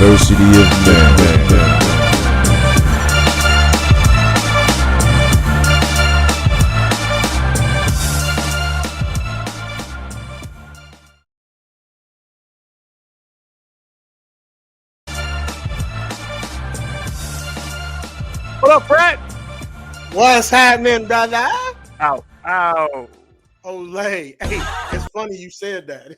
University of Men. What up, Brett? What's happening, brother? Ow. Olay. Hey, it's funny you said that.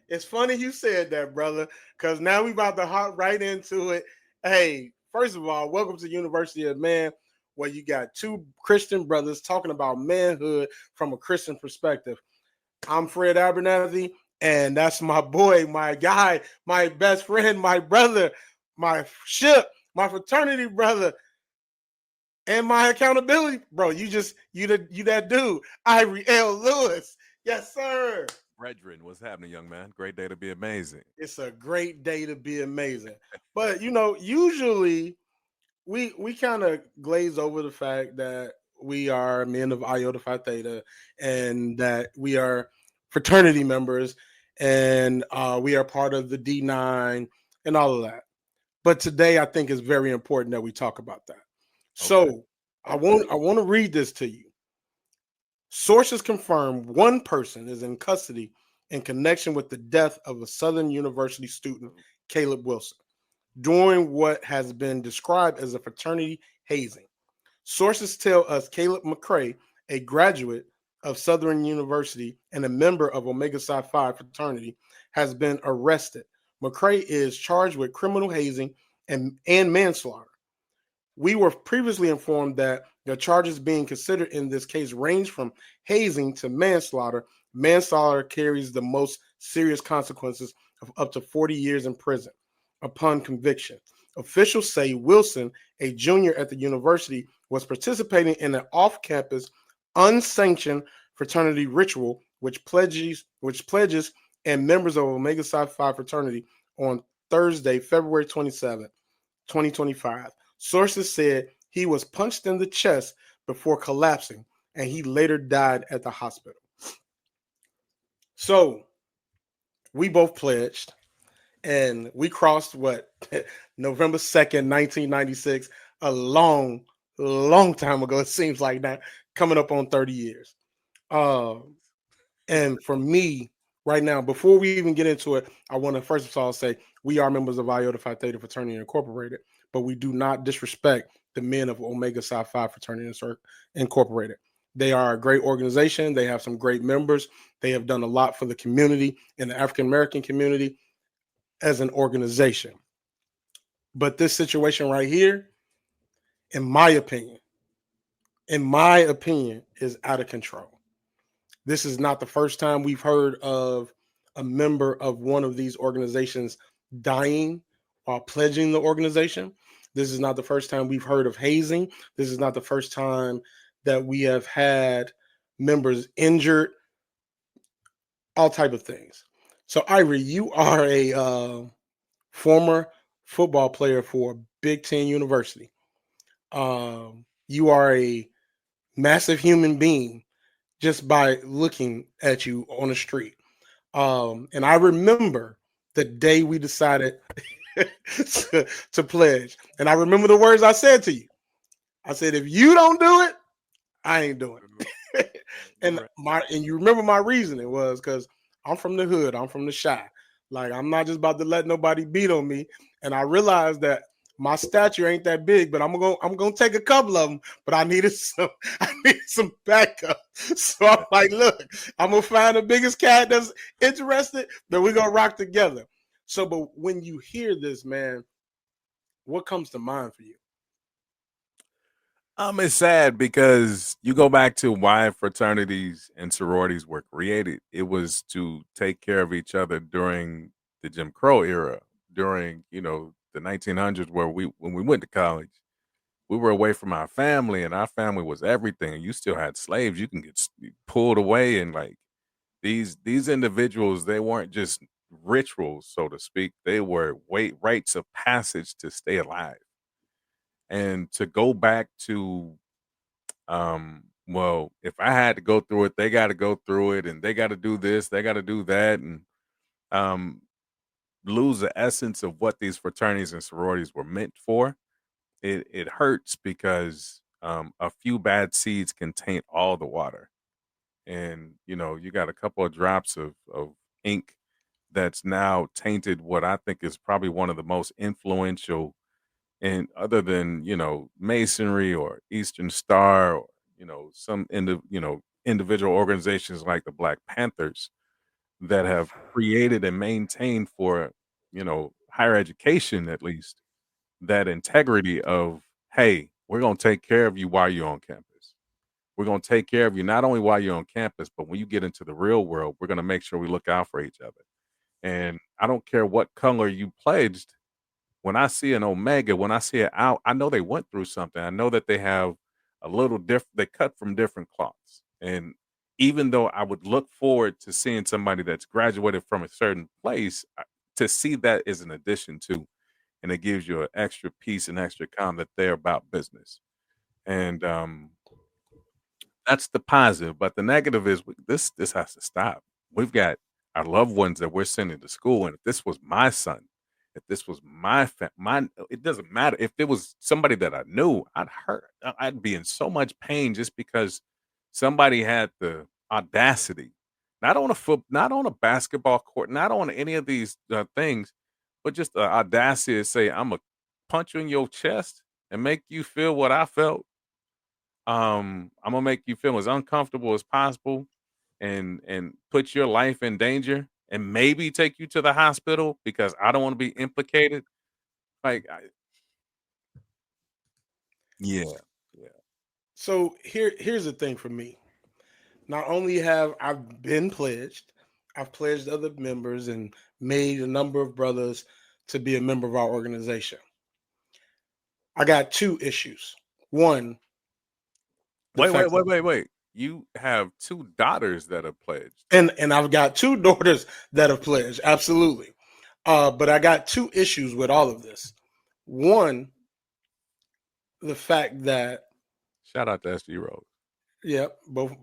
It's funny you said that, brother, because now we about to hop right into it. Hey, first of all, welcome to University of Man, where you got two Christian brothers talking about manhood from a Christian perspective. I'm Fred Abernathy, and that's my boy, my guy, my best friend, my brother, my ship, my fraternity brother, and my accountability, bro. You that dude, Ivory L. Lewis. Yes, sir. Redrin, what's happening, young man? Great day to be amazing. It's a great day to be amazing. But usually we kind of glaze over the fact that we are men of Iota Phi Theta and that we are fraternity members and we are part of the D9 and all of that. But today I think it's very important that we talk about that. So Okay. I want to read this to you. Sources confirm one person is in custody in connection with the death of a Southern University student, Caleb Wilson, during what has been described as a fraternity hazing. Sources tell us Caleb McCray, a graduate of Southern University and a member of Omega Psi Phi fraternity, has been arrested. McCray is charged with criminal hazing and manslaughter. We were previously informed that the charges being considered in this case range from hazing to manslaughter. Manslaughter carries the most serious consequences of up to 40 years in prison upon conviction. Officials say Wilson, a junior at the university, was participating in an off-campus, unsanctioned fraternity ritual which pledges and members of Omega Psi Phi fraternity on Thursday, February 27th, 2025. Sources said he was punched in the chest before collapsing, and he later died at the hospital. So we both pledged, and we crossed November 2nd, 1996, a long time ago. It seems like that, coming up on 30 years. And for me, right now, before we even get into it, I want to first of all say we are members of Iota Phi Theta Fraternity Incorporated, but we do not disrespect the men of Omega Psi Phi Fraternity Incorporated. They are a great organization. They have some great members. They have done a lot for the community and the African American community as an organization. But this situation right here, in my opinion, is out of control. This is not the first time we've heard of a member of one of these organizations dying while pledging the organization. This is not the first time we've heard of hazing. This is not the first time that we have had members injured, all type of things. So, Ivory, you are a former football player for Big Ten University. You are a massive human being just by looking at you on the street. And I remember the day we decided to pledge. And I remember the words I said to you. I said, if you don't do it, I ain't doing it. and you remember my reasoning was because I'm from the hood, I'm from the shy. Like, I'm not just about to let nobody beat on me. And I realized that my stature ain't that big, but I'm gonna take a couple of them. But I needed some backup. So I'm like, look, I'm gonna find the biggest cat that's interested, then we're gonna rock together. So, but when you hear this, man, what comes to mind for you? It's sad because you go back to why fraternities and sororities were created. It was to take care of each other during the Jim Crow era, during, the 1900s, when we went to college. We were away from our family, and our family was everything. You still had slaves. You can get pulled away, and like these individuals, they weren't just rituals, so to speak. They were rites of passage to stay alive, and to go back to well, if I had to go through it, they got to go through it, and they got to do this, they got to do that, and um lose the essence of what these fraternities and sororities were meant for, it hurts because a few bad seeds can taint all the water. And you got a couple of drops of ink that's now tainted what I think is probably one of the most influential, and other than Masonry or Eastern Star, or some individual organizations like the Black Panthers that have created and maintained for higher education, at least, that integrity of, hey, we're going to take care of you while you're on campus. We're going to take care of you not only while you're on campus, but when you get into the real world, we're going to make sure we look out for each other. And I don't care what color you pledged. When I see an Omega, when I see it out, I know they went through something. I know that they have a little different, they cut from different cloths. And even though I would look forward to seeing somebody that's graduated from a certain place, to see that is an addition to, and it gives you an extra piece and extra calm that they're about business. And that's the positive. But the negative is this has to stop. We've got our loved ones that we're sending to school, and if this was my son, if this was it doesn't matter. If it was somebody that I knew, I'd be in so much pain just because somebody had the audacity, not on a basketball court, not on any of these things, but just the audacity to say, "I'm gonna punch you in your chest and make you feel what I felt. I'm gonna make you feel as uncomfortable as possible, and put your life in danger, and maybe take you to the hospital because I don't want to be implicated." Like, yeah, yeah, So here's the thing for me. Not only have I been pledged, I've pledged other members and made a number of brothers to be a member of our organization. I got two issues. One, the wait, wait, fact wait, wait, wait. You have two daughters that are pledged. and I've got two daughters that have pledged, absolutely. But I got two issues with all of this. One, the fact that Shout out to SG Rose.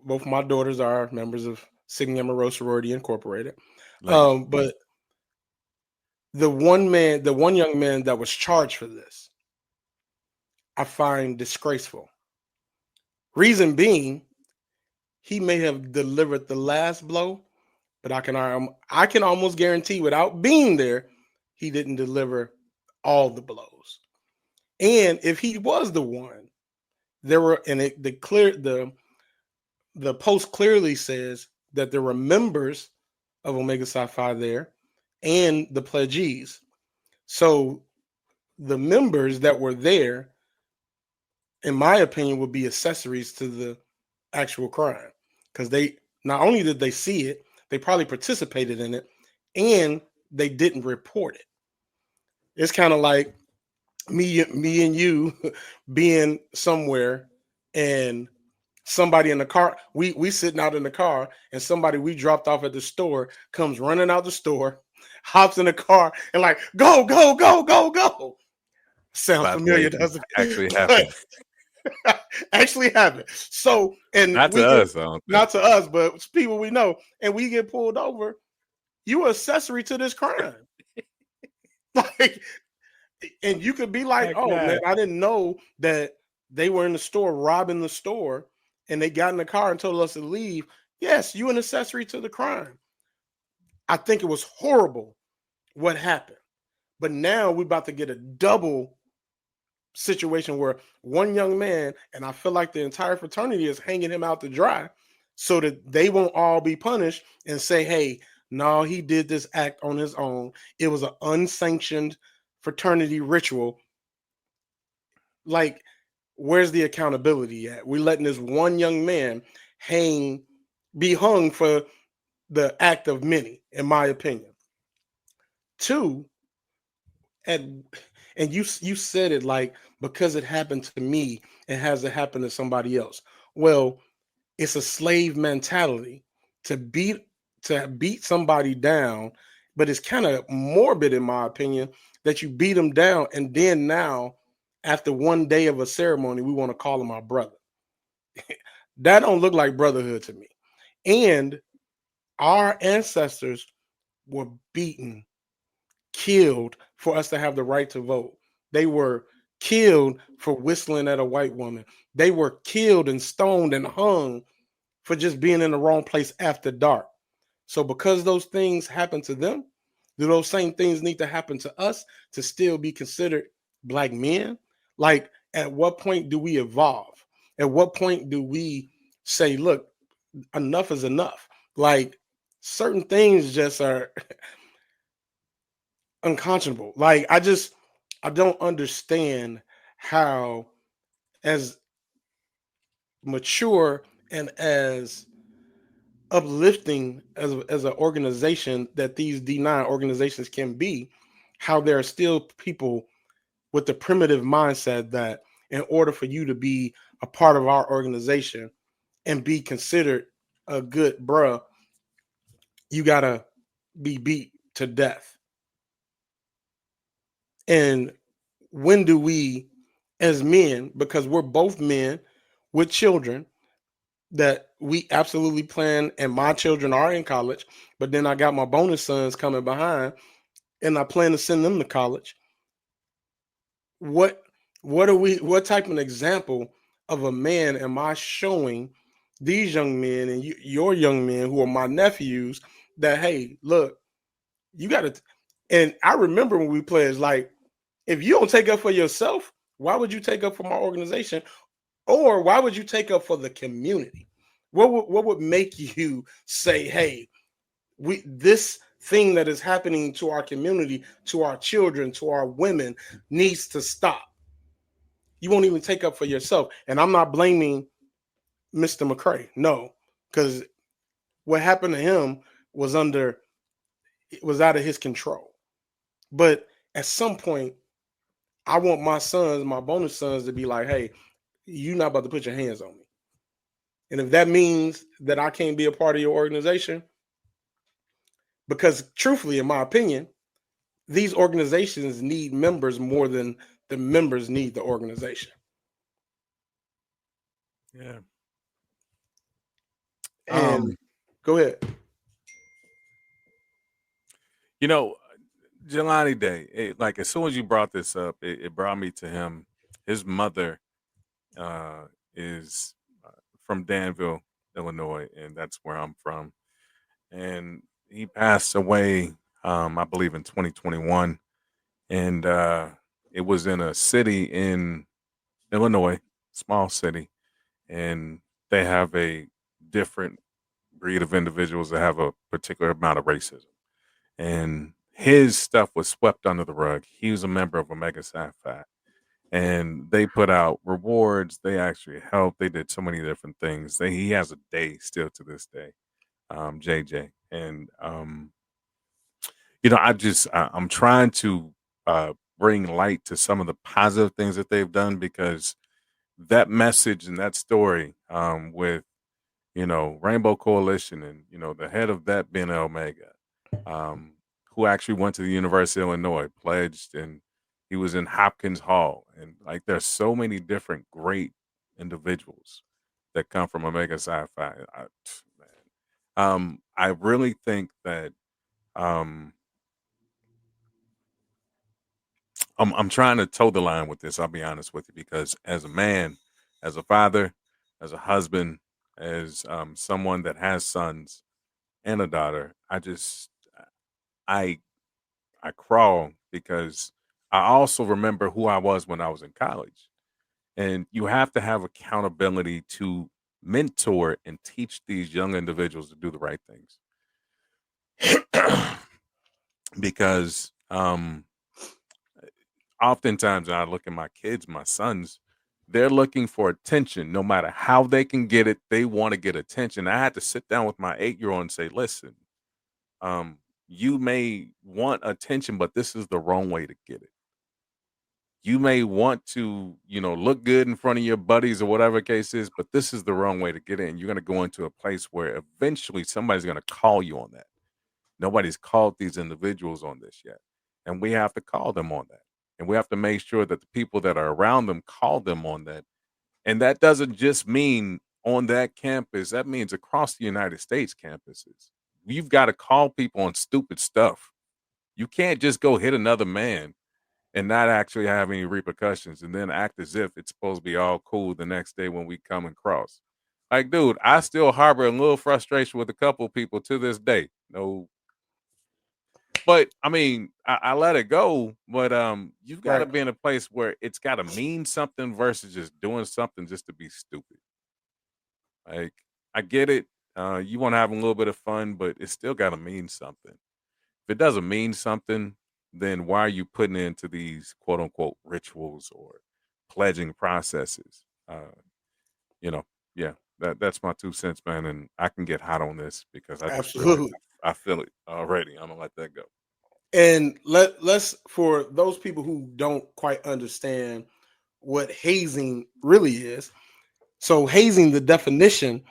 both my daughters are members of Sigma Gamma Rho Sorority Incorporated. Legacy. But the one young man that was charged for this, I find disgraceful. Reason being, he may have delivered the last blow, but I can almost guarantee, without being there, he didn't deliver all the blows. And if he was the one, there were, and the post clearly says that there were members of Omega Psi Phi there and the pledgees. So the members that were there, in my opinion, would be accessories to the actual crime, because they not only did they see it, they probably participated in it, and they didn't report it. It's kind of like me and you being somewhere, and somebody in the car, we sitting out in the car, and somebody we dropped off at the store comes running out the store, hops in the car, and like, go, go, go, go, go. Sounds familiar, doesn't it? Actually happened. Actually happened. So, and Not to us, I don't think. not to us, but it's people we know, and we get pulled over. You are accessory to this crime. Like, and you could be like, Heck oh nah. man, I didn't know that they were in the store robbing the store, and they got in the car and told us to leave. Yes, you an accessory to the crime. I think it was horrible what happened, but now we're about to get a double situation where one young man, and I feel like the entire fraternity is hanging him out to dry so that they won't all be punished and say, hey, no, he did this act on his own. It was an unsanctioned fraternity ritual. Like, where's the accountability at? We're letting this one young man be hung for the act of many, in my opinion. Two, and you said it like, because it happened to me, it has to happen to somebody else. Well, it's a slave mentality to beat somebody down, but it's kind of morbid, in my opinion, that you beat them down, and then now, after one day of a ceremony, we want to call him our brother. That don't look like brotherhood to me. And our ancestors were beaten, killed for us to have the right to vote. They were killed for whistling at a white woman. They were killed and stoned and hung for just being in the wrong place after dark. So because those things happen to them, do those same things need to happen to us to still be considered black men? Like, at what point do we evolve? At what point do we say, look, enough is enough? Like, certain things just are unconscionable. Like, I don't understand how, as mature and as uplifting as an organization that these D9 organizations can be, how there are still people with the primitive mindset that in order for you to be a part of our organization and be considered a good bruh, you gotta be beat to death. And when do we, as men, because we're both men with children, that we absolutely plan, and my children are in college, but then I got my bonus sons coming behind, and I plan to send them to college. What what type of example of a man am I showing these young men and your young men who are my nephews that, hey, look, you got to. And I remember when we pledged, like, if you don't take up for yourself, why would you take up for my organization? Or why would you take up for the community? What would make you say, hey, this thing that is happening to our community, to our children, to our women needs to stop? You won't even take up for yourself. And I'm not blaming Mr. McCray. No, because what happened to him was out of his control. But at some point, I want my sons, my bonus sons, to be like, hey, you're not about to put your hands on me. And if that means that I can't be a part of your organization, because truthfully, in my opinion, these organizations need members more than the members need the organization. Yeah. And go ahead. You know, Jelani Day, like as soon as you brought this up, it brought me to him. His mother is from Danville, Illinois, and that's where I'm from. And he passed away, I believe, in 2021. And it was in a city in Illinois, small city, and they have a different breed of individuals that have a particular amount of racism. And his stuff was swept under the rug. He was a member of Omega Psi Phi, and they put out rewards. They actually helped. They did so many different things. He has a day still to this day, JJ. And I'm trying to bring light to some of the positive things that they've done, because that message and that story with Rainbow Coalition and the head of that being Omega, who actually went to the University of Illinois, pledged, and he was in Hopkins Hall, and like there's so many different great individuals that come from Omega Psi Phi. I really think that um, I'm trying to toe the line with this. I'll be honest with you, because as a man, as a father, as a husband, as someone that has sons and a daughter, I I crawl, because I also remember who I was when I was in college, and you have to have accountability to mentor and teach these young individuals to do the right things, because oftentimes when I look at my kids, my sons, they're looking for attention. No matter how they can get it, they want to get attention. I had to sit down with my 8-year-old and say, listen, you may want attention, but this is the wrong way to get it. You may want to, look good in front of your buddies or whatever the case is, but this is the wrong way to get in. You're going to go into a place where eventually somebody's going to call you on that. Nobody's called these individuals on this yet. And we have to call them on that. And we have to make sure that the people that are around them call them on that. And that doesn't just mean on that campus. That means across the United States campuses. You've got to call people on stupid stuff. You can't just go hit another man and not actually have any repercussions and then act as if it's supposed to be all cool the next day when we come and cross. Like, dude, I still harbor a little frustration with a couple people to this day. No, but I mean, I let it go. But you've got to Right. be in a place where it's got to mean something versus just doing something just to be stupid. Like, I get it. You want to have a little bit of fun, but it's still got to mean something. If it doesn't mean something, then why are you putting it into these quote unquote rituals or pledging processes? You know, yeah, that's my 2 cents, man. And I can get hot on this because I just feel like Absolutely. I feel it already. I'm gonna let that go. And let's for those people who don't quite understand what hazing really is. So hazing, the definition,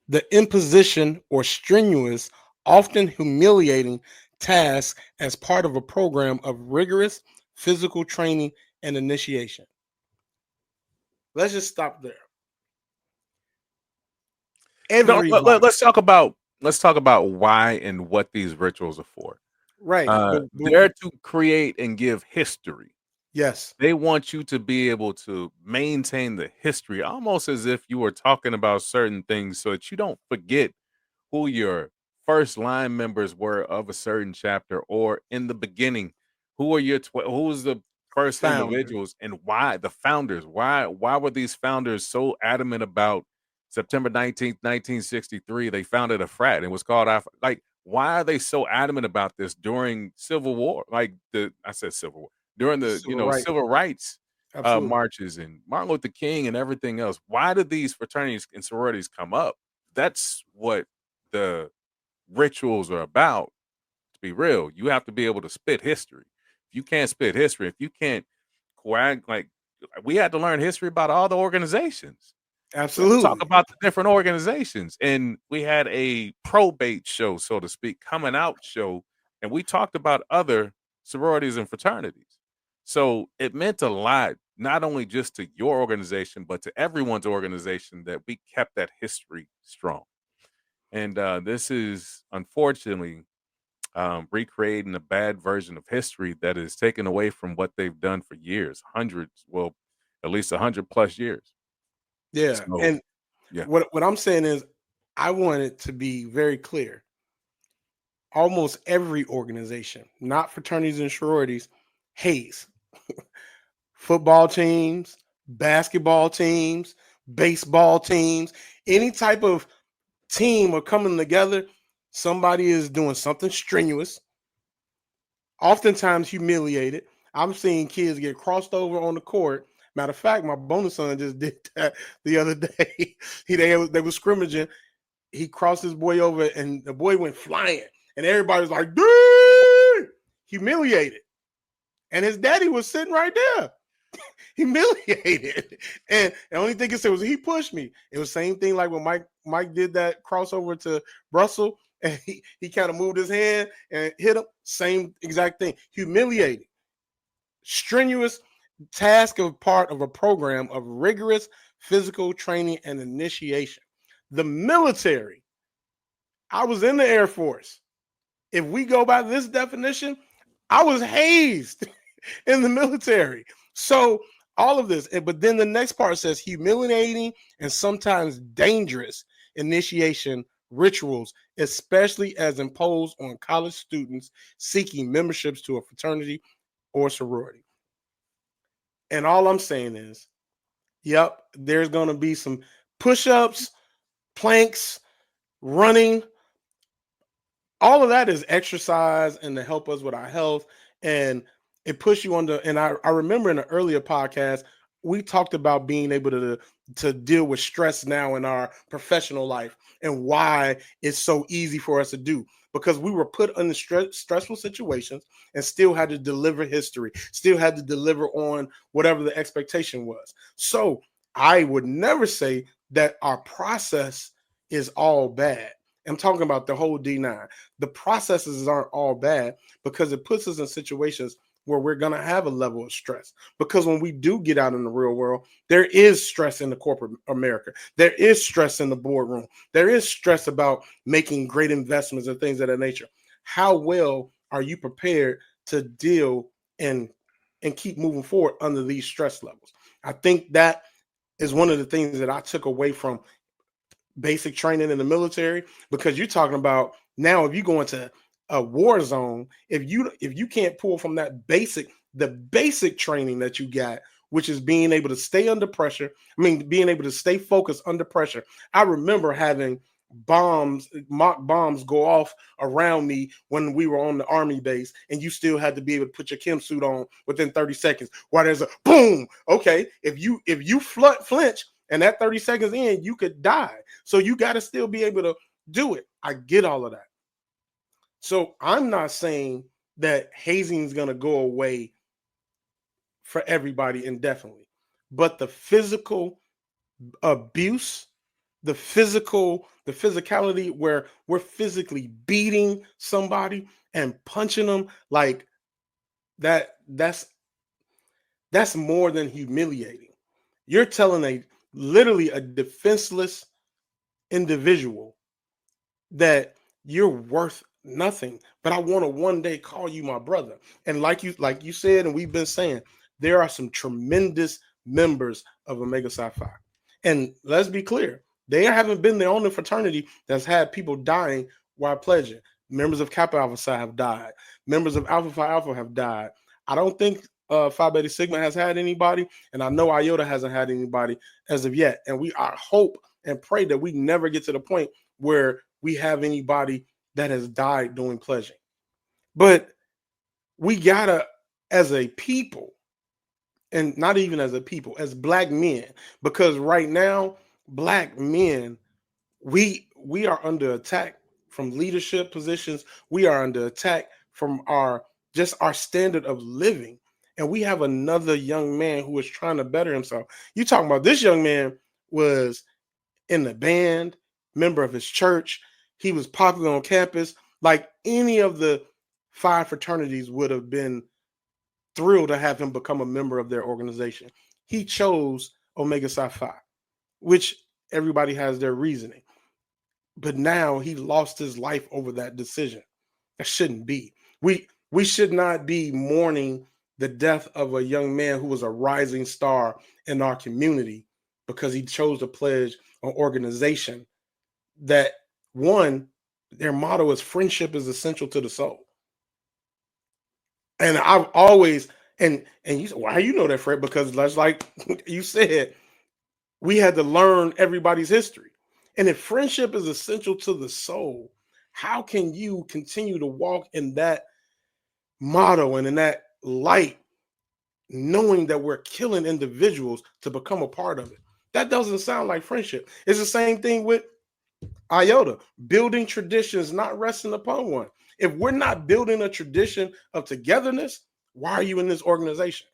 the imposition or strenuous, often humiliating task as part of a program of rigorous physical training and initiation. Let's just stop there. No, Everybody, let's talk about why and what these rituals are for. right? They're to create and give history. Yes, They want you to be able to maintain the history, almost as if you were talking about certain things, so that you don't forget who your first line members were of a certain chapter, or in the beginning, who are your who was the first founder. individuals and why the founders? Why were these founders so adamant about September 19th, 1963? They founded a frat and it was called like. Why are they so adamant about this during Civil War? Like I said Civil War during the Civil rights, civil rights absolutely, marches and Martin Luther King and everything else. Why did these fraternities and sororities come up? That's what the rituals are about. To be real, you have to be able to spit history. If you can't spit history, if you can't like we had to learn history about all the organizations. We had to talk absolutely, about the different organizations, and we had a probate show, so to speak, coming out show, and we talked about other sororities and fraternities. So it meant a lot, not only just to your organization, but to everyone's organization that we kept that history strong. And this is unfortunately recreating a bad version of history that is taken away from what they've done for years, hundreds, well, at least 100+ years. yeah. So, And yeah. what I'm saying is, I want it to be very clear. Almost every organization, not fraternities and sororities, haze. Football teams, basketball teams, baseball teams, any type of team are coming together. Somebody is doing something strenuous, oftentimes humiliated. I'm seeing kids get crossed over on the court. Matter of fact, my bonus son just did that the other day. They were scrimmaging. He crossed his boy over, and the boy went flying, and everybody was like, "Dude!" Humiliated. And his daddy was sitting right there, humiliated. And the only thing he said was, "He pushed me." It was the same thing like when Mike did that crossover to Russell, and he kind of moved his hand and hit him. Same exact thing. Humiliated. Strenuous task of part of a program of rigorous physical training and initiation. The military. I was in the Air Force. If we go by this definition, I was hazed in the military. So all of this, but then the next part says humiliating and sometimes dangerous initiation rituals, especially as imposed on college students seeking memberships to a fraternity or sorority. And all I'm saying is, yep, there's going to be some push-ups, planks, running. All of that is exercise and to help us with our health. And it puts you on the, and I remember in an earlier podcast, we talked about being able to deal with stress now in our professional life and why it's so easy for us to do, because we were put in stressful situations and still had to deliver history, still had to deliver on whatever the expectation was. So I would never say that our process is all bad. I'm talking about the whole D9. The processes aren't all bad because it puts us in situations where we're going to have a level of stress. Because when we do get out in the real world, there is stress in the corporate America. There is stress in the boardroom. There is stress about making great investments and things of that nature. How well are you prepared to deal and keep moving forward under these stress levels. I think that is one of the things that I took away from basic training in the military, because you're talking about now, if you go into a war zone, if you can't pull from the basic training that you got, which is being able to stay under pressure, being able to stay focused under pressure. I remember having mock bombs go off around me when we were on the army base, and you still had to be able to put your chem suit on within 30 seconds while there's a boom. Okay, if you flinch and that 30 seconds in, you could die. So you got to still be able to do it. I get all of that. So I'm not saying that hazing is going to go away for everybody indefinitely, but the physical abuse, the physicality where we're physically beating somebody and punching them like that's more than humiliating. You're telling literally a defenseless individual that you're worth nothing, but I want to one day call you my brother. And like you said, and we've been saying, there are some tremendous members of Omega Psi Phi. And let's be clear, they haven't been the only fraternity that's had people dying while pledging. Members of Kappa Alpha Psi have died. Members of Alpha Phi Alpha have died. I don't think Phi Beta Sigma has had anybody, and I know Iota hasn't had anybody as of yet. And I hope and pray that we never get to the point where we have anybody that has died doing pledging. But we gotta, as a people, and not even as a people, as Black men, because right now, Black men, we are under attack from leadership positions. We are under attack from our standard of living. And we have another young man who is trying to better himself. You talking about this young man was in the band, member of his church. He was popular on campus. Like any of the 5 fraternities would have been thrilled to have him become a member of their organization. He chose Omega Psi Phi, which everybody has their reasoning. But now he lost his life over that decision. That shouldn't be. We should not be mourning the death of a young man who was a rising star in our community because he chose to pledge an organization that, one, their motto is friendship is essential to the soul. And I've always, and you said, why you know that, Fred? Because that's like you said, we had to learn everybody's history. And if friendship is essential to the soul, how can you continue to walk in that motto and in that light, knowing that we're killing individuals to become a part of it? That doesn't sound like friendship. It's the same thing with Iota, building traditions, not resting upon one. If we're not building a tradition of togetherness, why are you in this organization?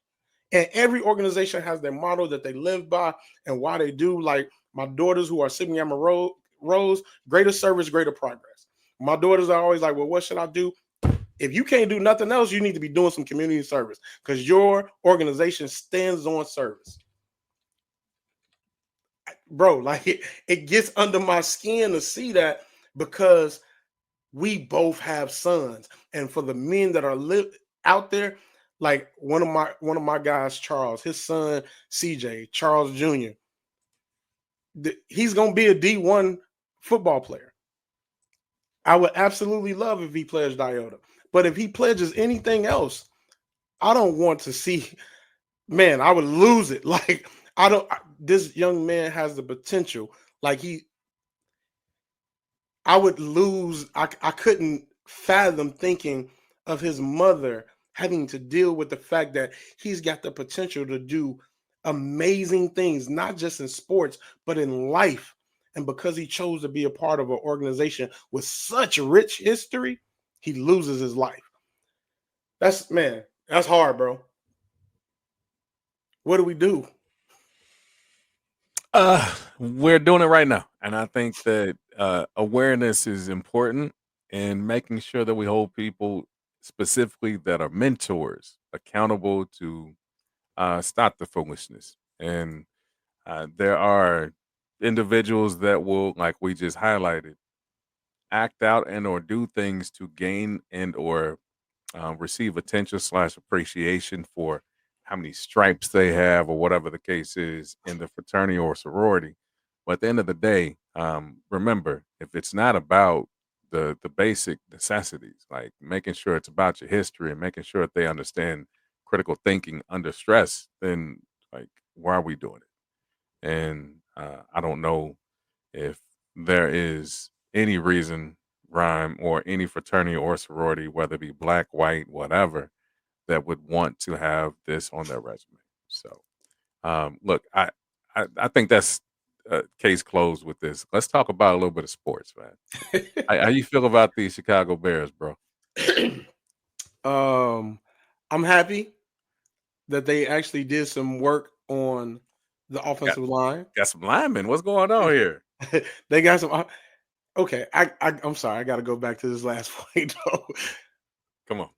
And every organization has their motto that they live by and why they do. Like my daughters who are Sigma Gamma Rhos, greater service, greater progress. My daughters are always like, well, what should I do? If you can't do nothing else, you need to be doing some community service because your organization stands on service. Bro, like it gets under my skin to see that, because we both have sons. And for the men that are out there, like one of my guys, Charles, his son CJ, Charles Jr., he's gonna be a D1 football player. I would absolutely love if he pledged Iota. But if he pledges anything else, I don't want to see, man, I would lose it. Like, this young man has the potential. Like I would lose. I couldn't fathom thinking of his mother having to deal with the fact that he's got the potential to do amazing things, not just in sports, but in life. And because he chose to be a part of an organization with such rich history, he loses his life. That's hard, bro. What do we do? We're doing it right now. And I think that awareness is important, and making sure that we hold people specifically that are mentors accountable to stop the foolishness. And there are individuals that will, like we just highlighted, act out and or do things to gain and or receive attention / appreciation for how many stripes they have or whatever the case is in the fraternity or sorority. But at the end of the day, remember, if it's not about the basic necessities, like making sure it's about your history and making sure that they understand critical thinking under stress, then like why are we doing it? And I don't know if there is any reason, rhyme, or any fraternity or sorority, whether it be black, white, whatever, that would want to have this on their resume. So, look, I think that's case closed with this. Let's talk about a little bit of sports, man. How you feel about the Chicago Bears, bro? I'm happy that they actually did some work on the Got, offensive line. got some linemen. What's going on here? They got some. Okay, I'm sorry. I got to go back to this last point. Though. Come on.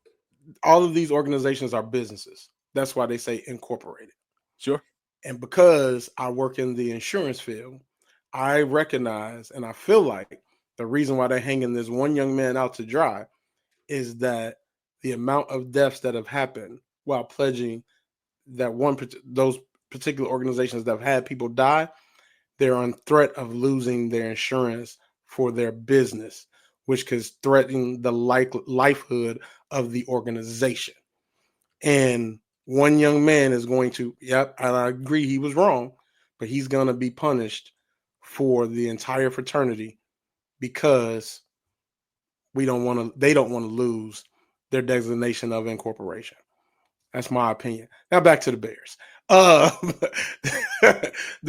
All of these organizations are businesses. That's why they say incorporated. Sure. And because I work in the insurance field, I recognize and I feel like the reason why they're hanging this one young man out to dry is that the amount of deaths that have happened while pledging that those particular organizations that have had people die, they're on threat of losing their insurance for their business, which could threaten the livelihood of the organization. And one young man is going to, yep, I agree he was wrong, but he's going to be punished for the entire fraternity because they don't want to lose their designation of incorporation. That's my opinion. Now back to the Bears. The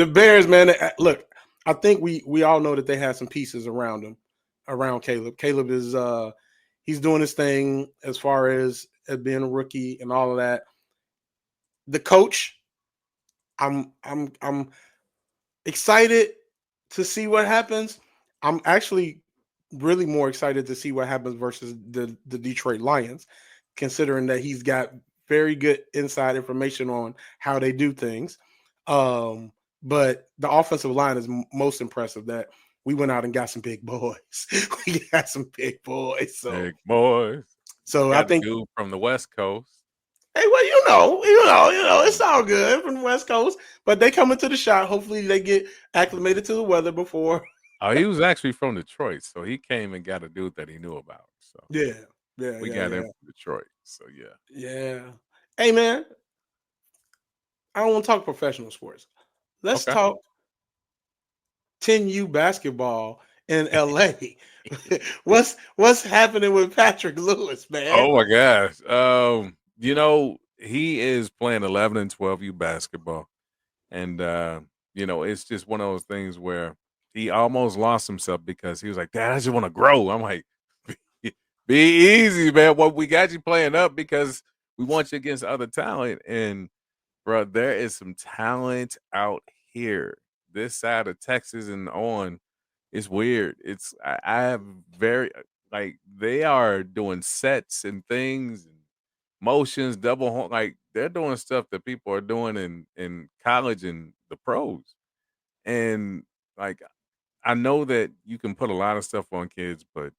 Bears, man, look, I think we all know that they have some pieces around them, around Caleb. Caleb is he's doing his thing as far as being a rookie and all of that. The coach, I'm excited to see what happens. I'm actually really more excited to see what happens versus the Detroit Lions, considering that he's got very good inside information on how they do things. But the offensive line is most impressive. That we went out and got some big boys. We got some big boys. Big boys. So Got I think dude from the West Coast. hey, well, it's all good from the West Coast, but they come into the shot. Hopefully, they get acclimated to the weather before. Oh, he was actually from Detroit, so he came and got a dude that he knew about. So Yeah, we got him from Detroit. So yeah. Hey, man, I don't want to talk professional sports. Let's Okay. talk 10U basketball in LA. What's happening with Patrick Lewis, man? Oh my gosh. He is playing 11 and 12U basketball. And it's just one of those things where he almost lost himself because he was like, Dad, I just want to grow. I'm like, be easy, man. What we got you playing up because we want you against other talent. And bro, there is some talent out here. This side of Texas and on. It's weird. I have very like they are doing sets and things and motions, like they're doing stuff that people are doing in college and the pros. And like I know that you can put a lot of stuff on kids, but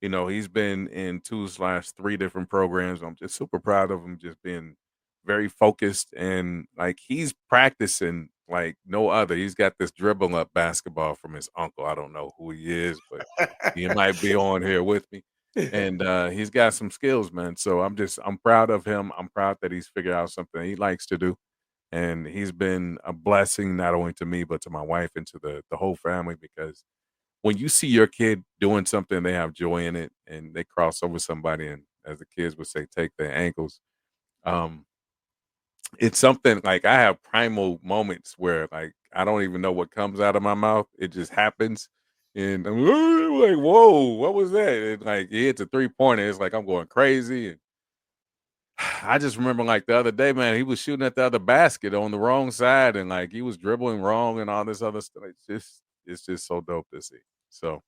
he's been in 2/3 different programs. I'm just super proud of him just being very focused and like he's practicing like no other. He's got this dribble up basketball from his uncle. I don't know who he is, but he might be on here with me. And he's got some skills, man. So I'm proud of him. I'm proud that he's figured out something he likes to do. And he's been a blessing not only to me, but to my wife and to the whole family because when you see your kid doing something, they have joy in it and they cross over somebody and as the kids would say, take their ankles. Um, it's something like I have primal moments where like I don't even know what comes out of my mouth. It just happens. And I'm like, whoa, what was that? And like he hits a 3-pointer. It's like I'm going crazy. And I just remember like the other day, man, he was shooting at the other basket on the wrong side and like he was dribbling wrong and all this other stuff. It's just so dope to see. So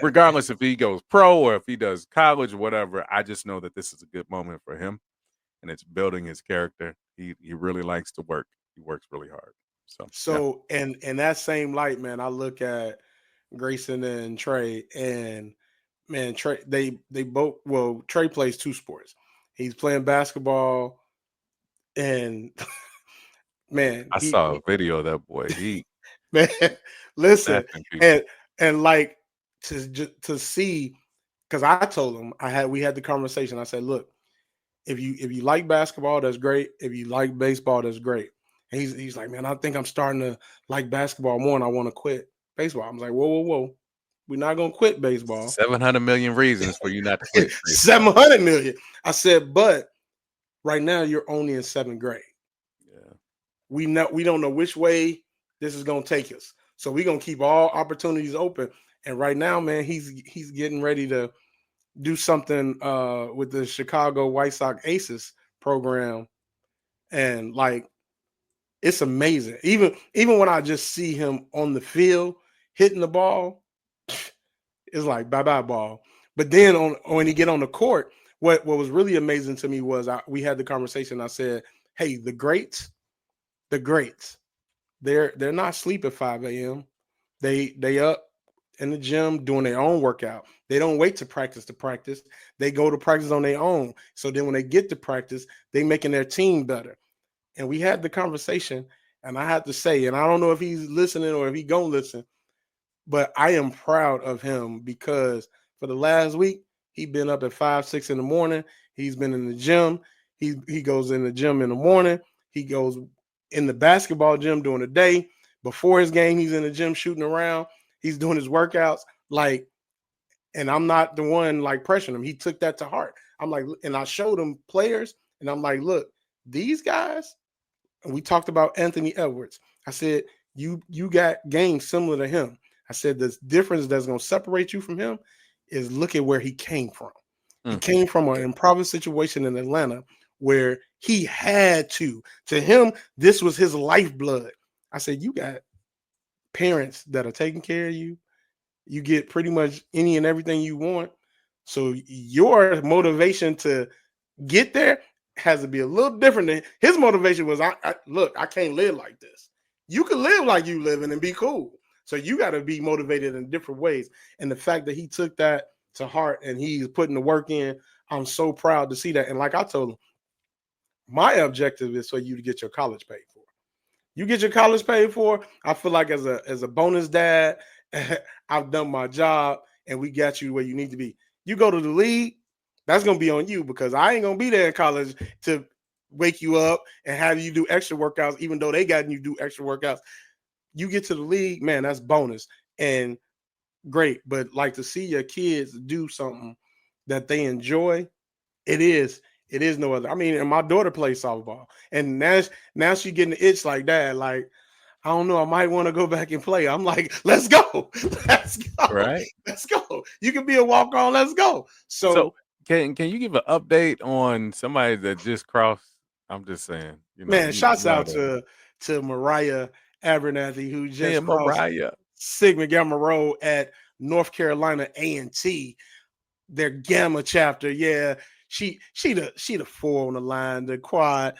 regardless if he goes pro or if he does college or whatever, I just know that this is a good moment for him and it's building his character. He really likes to work. He works really hard. So and in that same light, man, I look at Grayson and Trey, and man, Trey, they both. Well, Trey plays two sports. He's playing basketball, and man, I saw a video of that boy. He man, listen, snapping people. and like to see, because I told him we had the conversation. I said, look, if you like basketball, that's great. If you like baseball, that's great. And he's like, man, I think I'm starting to like basketball more, and I want to quit baseball. I'm like, whoa. We're not gonna quit baseball. 700 million reasons for you not to quit. 700 million. I said, but right now you're only in 7th grade. Yeah. We don't know which way this is gonna take us. So we're gonna keep all opportunities open. And right now, man, he's getting ready to do something with the Chicago White Sox Aces program. And like, it's amazing. Even when I just see him on the field hitting the ball, it's like bye-bye ball. But then when he get on the court, what was really amazing to me was we had the conversation. I said, hey, the greats, they're not asleep at 5 a.m. They up in the gym doing their own workout. They don't wait to practice. They go to practice on their own. So then when they get to practice, they making their team better. And we had the conversation, and I had to say, and I don't know if he's listening or if he gonna listen, but I am proud of him because for the last week, he's been up at 5, 6 in the morning. He's been in the gym. He goes in the gym in the morning. He goes in the basketball gym during the day. Before his game, he's in the gym shooting around. He's doing his workouts. Like, and I'm not the one like pressuring him. He took that to heart. I'm like, and I showed him players, and I'm like, look, these guys, and we talked about Anthony Edwards. I said, you got games similar to him. I said, the difference that's going to separate you from him is look at where he came from. He came from an improvised situation in Atlanta where he had to him, this was his lifeblood. I said, you got parents that are taking care of you. You get pretty much any and everything you want. So your motivation to get there has to be a little different than his motivation was, look, I can't live like this. You can live like you living and be cool. So you got to be motivated in different ways. And the fact that he took that to heart and he's putting the work in, I'm so proud to see that. And like I told him, my objective is for you to get your college paid for. You get your college paid for, I feel like as a bonus dad, I've done my job and we got you where you need to be. You go to the league, that's going to be on you because I ain't going to be there in college to wake you up and have you do extra workouts, even though they got you do extra workouts. You get to the league, man, that's bonus and great. But like to see your kids do something that they enjoy, it is no other. I mean, and my daughter plays softball, and now she getting the itch like that. Like, I don't know, I might want to go back and play. I'm like, let's go. Right. Let's go. You can be a walk-on. Let's go. So can you give an update on somebody that just crossed? I'm just saying, man, shouts out to Mariah Abernathy, who just crossed Sigma Gamma Rho at North Carolina A&T, their Gamma chapter. Yeah, she the 4 on the line, the quad.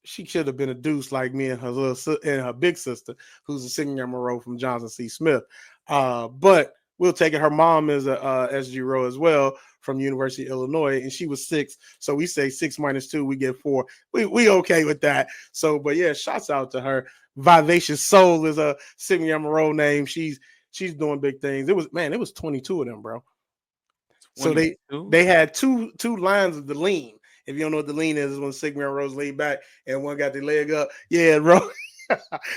She should have been a deuce like me and her big sister, who's a Sigma Gamma Rho from Johnson C. Smith. But we'll take it. Her mom is a SG Rho as well from University of Illinois, and she was 6. So we say 6 minus 2, we get 4. We okay with that. So, but yeah, shouts out to her. Vivacious Soul is a Sigma Gamma Rho name. She's doing big things. It was 22 of them, bro. 22? So they had two lines of the lean. If you don't know what the lean is when Sigma Gamma Rho's lean back and one got their leg up. Yeah, bro.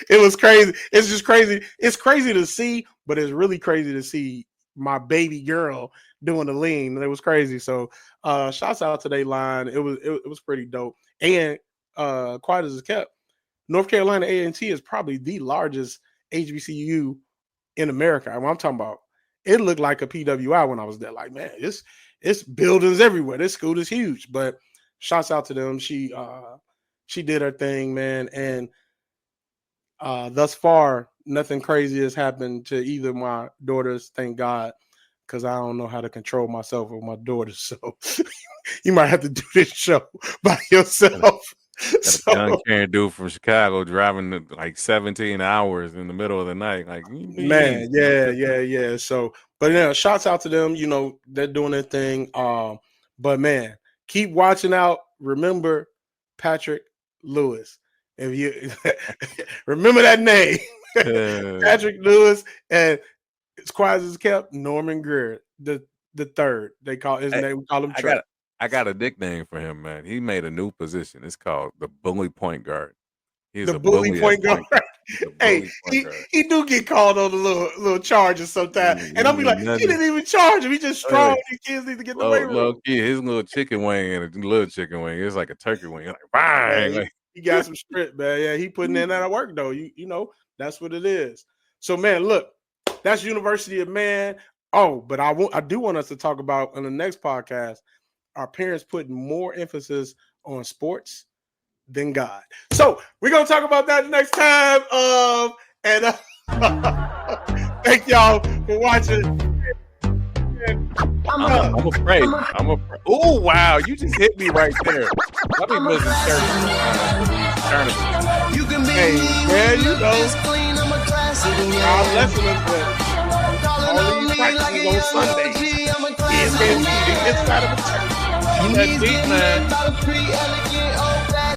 It was crazy. It's just crazy. It's crazy to see, but it's really crazy to see my baby girl doing the lean. It was crazy. So shouts out to their line. It was pretty dope. And quiet as it's kept, North Carolina A&T is probably the largest HBCU in America. I'm talking about, it looked like a PWI when I was there. Like, man, it's buildings everywhere. This school is huge. But shouts out to them. She did her thing, man. And thus far, nothing crazy has happened to either my daughters, thank God, because I don't know how to control myself with my daughters. So you might have to do this show by yourself. So, Young carrying dude from Chicago driving like 17 hours in the middle of the night. Like, man, yeah. So, but yeah, shouts out to them. You know, they're doing their thing. But man, keep watching out. Remember Patrick Lewis. If you remember that name, Patrick Lewis, and as quiet as it's kept, Norman Greer, the third. They call his name. We call him Trey. I got a nickname for him, man. He made a new position. It's called the bully point guard. He's The bully point guard. Hey, guard. he do get called on the little charges sometimes, and I'll be like, he didn't even charge him. He just strong. These kids need to get the way room. His little chicken wing and a little chicken wing. It's like a turkey wing. Like, bang! Yeah, he got some strip, man. Yeah, he putting in that work though. You know that's what it is. So man, look, that's University of Man. Oh, but I do want us to talk about on the next podcast. Our parents putting more emphasis on sports than God. So we're gonna talk about that next time. Thank y'all for watching. I'm afraid. Oh wow, you just hit me right there. I'll be missing 30. Hey, man, you know, our lesson is that all these practices on Sunday is inside of the church. That deep, man.